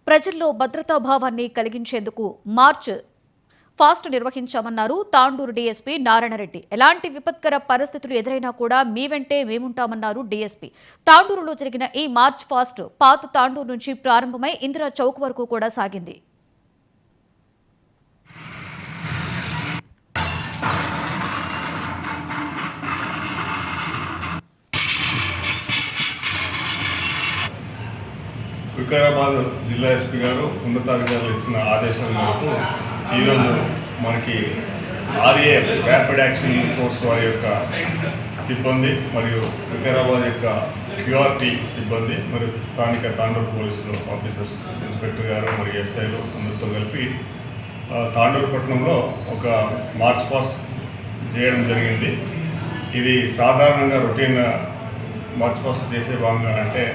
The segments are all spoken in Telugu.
ప్రజల్లో భద్రతాభావాన్ని కలిగించేందుకు మార్చ్ ఫాస్ట్ నిర్వహించామన్నారు తాండూరు డీఎస్పీ నారాయణరెడ్డి. ఎలాంటి విపత్కర పరిస్థితులు ఎదురైనా కూడా మీ వెంటే మేముంటామన్నారు డీఎస్పీ. తాండూరులో జరిగిన ఈ మార్చ్ ఫాస్ట్ పాత తాండూరు నుంచి ప్రారంభమై ఇందిరా చౌక్ వరకు కూడా సాగింది. వికారాబాద్ జిల్లా ఎస్పీ గారు ఉన్నతాధికారులు ఇచ్చిన ఆదేశాల మేరకు ఈరోజు మనకి ఆర్ఏఎఫ్ ర్యాపిడ్ యాక్షన్ ఫోర్స్ వారి యొక్క సిబ్బంది మరియు వికారాబాద్ యొక్క క్యూఆర్టీ సిబ్బంది మరియు స్థానిక తాండూరు పోలీసులు ఆఫీసర్స్ ఇన్స్పెక్టర్ గారు మరియు ఎస్ఐలు అందరితో కలిపి తాండూరు పట్టణంలో ఒక మార్చ్ పాస్ చేయడం జరిగింది. ఇది సాధారణంగా రొటీన్ మార్చ్ పాస్ చేసే భాగంగా అంటే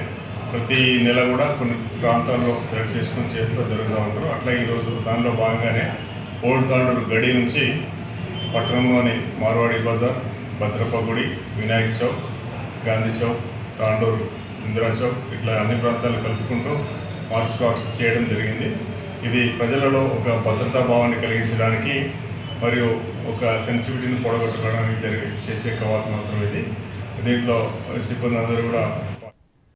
ప్రతి నెల కూడా కొన్ని ప్రాంతాల్లో సెలెక్ట్ చేసుకుని చేస్తూ జరుగుతూ ఉంటారు. అట్లా ఈరోజు దానిలో భాగంగానే ఓల్డ్ తాండూరు గడి నుంచి పట్టణంలోని మార్వాడి బజార్, భద్రపగుడి, వినాయక్ చౌక్, గాంధీ చౌక్, తాండూరు, ఇందిరా చౌక్ ఇట్లా అన్ని ప్రాంతాలు కలుపుకుంటూ మార్చ్ పాస్ చేయడం జరిగింది. ఇది ప్రజలలో ఒక భద్రతా భావాన్ని కలిగించడానికి మరియు ఒక సెన్సిటివిటీని పొడగొట్టుకోవడానికి చేసే కవాతు మాత్రం ఇది. దీంట్లో సిబ్బంది అందరూ కూడా